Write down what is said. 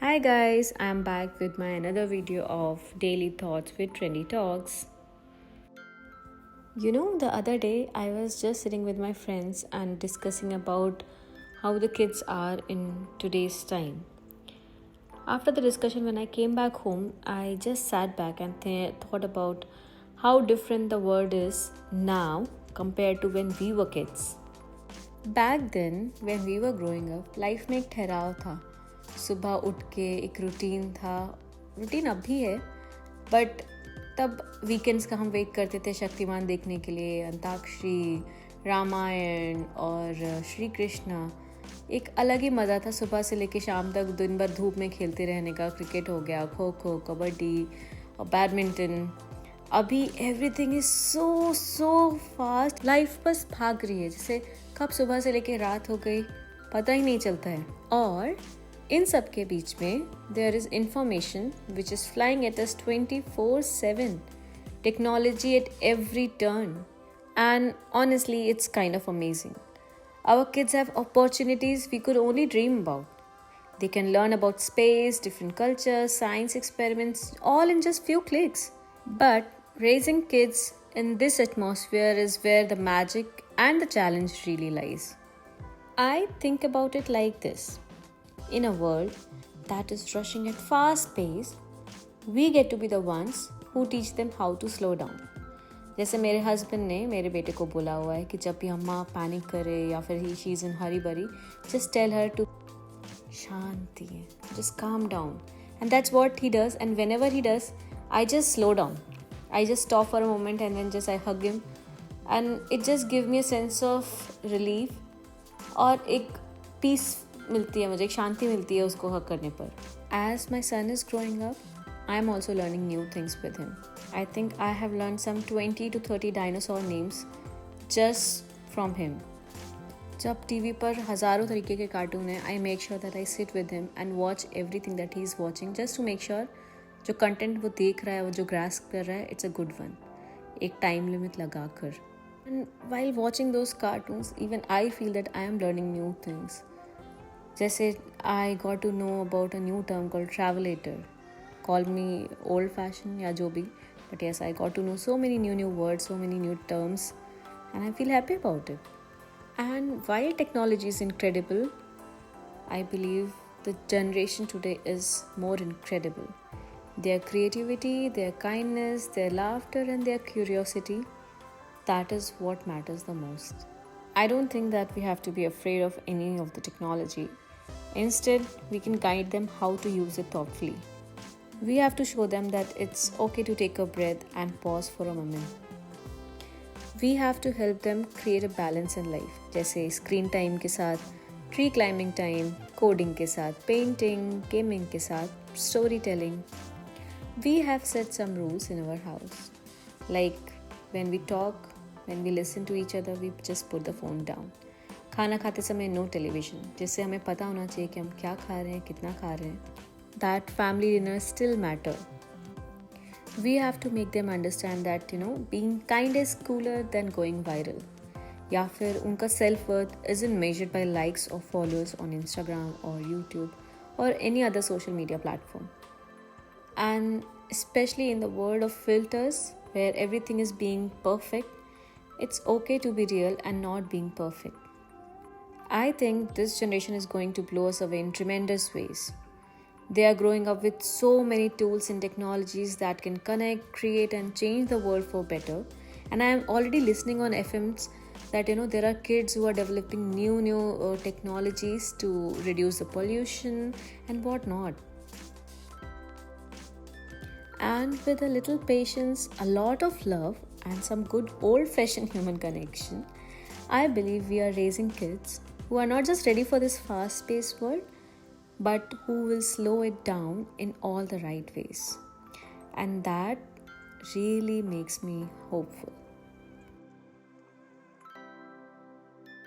Hi guys, I'm back with my another video of Daily Thoughts with Trendy Talks. The other day I was just sitting with my friends and discussing about how the kids are in today's time. After the discussion, when I came back home, I just sat back and thought about how different the world is now compared to when we were kids. Back then, when we were growing up, life में एक ठहराव था. सुबह उठ के एक routine था. Routine अब भी है, बट तब वीकेंड्स का हम वेट करते थे शक्तिमान देखने के लिए. अंताक्षरी, रामायण और श्री कृष्णा, एक अलग ही मज़ा था. सुबह से लेके शाम तक दिन भर धूप में खेलते रहने का. क्रिकेट हो गया, खो खो, कबड्डी और बैडमिंटन. अभी everything is so fast. Life बस भाग रही है, जैसे कब सुबह से लेके रात हो गई पता ही नहीं चलता है. और इन सब के बीच में there is information which is flying at us 24/7. Technology at every turn. And honestly, it's kind of amazing. Our kids have opportunities we could only dream about. They can learn about space, different cultures, science experiments, all in just few clicks. But raising kids in this atmosphere is where the magic and the challenge really lies. I think about it like this. In a world that is rushing at fast pace, we get to be the ones who teach them how to slow down. जैसे मेरे husband ने मेरे बेटे को बोला हुआ है कि जब भी अम्मा पैनिक करे या फिर she is in hurry burry, just tell her to Shanti, just calm down. And that's what he does. And whenever he does, I just slow down. I just stop for a moment and then just I hug him. And it just gives me a sense of relief. और एक peace मिलती है मुझे, एक शांति मिलती है उसको हग करने पर. As my son is growing up, I am also learning new things with him. I think I have learned some 20 to 30 dinosaur names just from him. जब टीवी पर हज़ारों तरीके के कार्टून हैं, I make sure that I sit with him and watch everything that he is watching just to make sure जो content वो देख रहा है, वो जो ग्रास्प कर रहा है, it's a good one. एक टाइम लिमिट लगा कर. And while watching those cartoons, even I feel that I am learning new things. जैसे I got to know about a new term called travelator. Call me old fashioned या जो भी, but yes, I got to know so many new words, so many new terms, and I feel happy about it. And while technology is incredible, I believe the generation today is more incredible. Their creativity, their kindness, their laughter, and their curiosity, that is what matters the most. I don't think that we have to be afraid of any of the technology. Instead, we can guide them how to use it thoughtfully. We have to show them that it's okay to take a breath and pause for a moment. We have to help them create a balance in life. जैसे screen time के साथ tree climbing time, coding के साथ painting, gaming के साथ storytelling. We have set some rules in our house. Like when we talk, when we listen to each other, we just put the phone down. खाना खाते समय no television, जिससे हमें पता होना चाहिए कि हम क्या खा रहे हैं, कितना खा रहे हैं. That family dinners still matter. We have to make them understand that being kind is cooler than going viral. या फिर उनका self worth isn't measured by likes or followers on Instagram or YouTube or any other social media platform. And especially in the world of filters where everything is being perfect, it's okay to be real and not being perfect. I think this generation is going to blow us away in tremendous ways. They are growing up with so many tools and technologies that can connect, create, and change the world for better. And I am already listening on FMs that there are kids who are developing new technologies to reduce the pollution and whatnot. And with a little patience, a lot of love, and some good old-fashioned human connection, I believe we are raising kids who are not just ready for this fast-paced world, but who will slow it down in all the right ways. And that really makes me hopeful.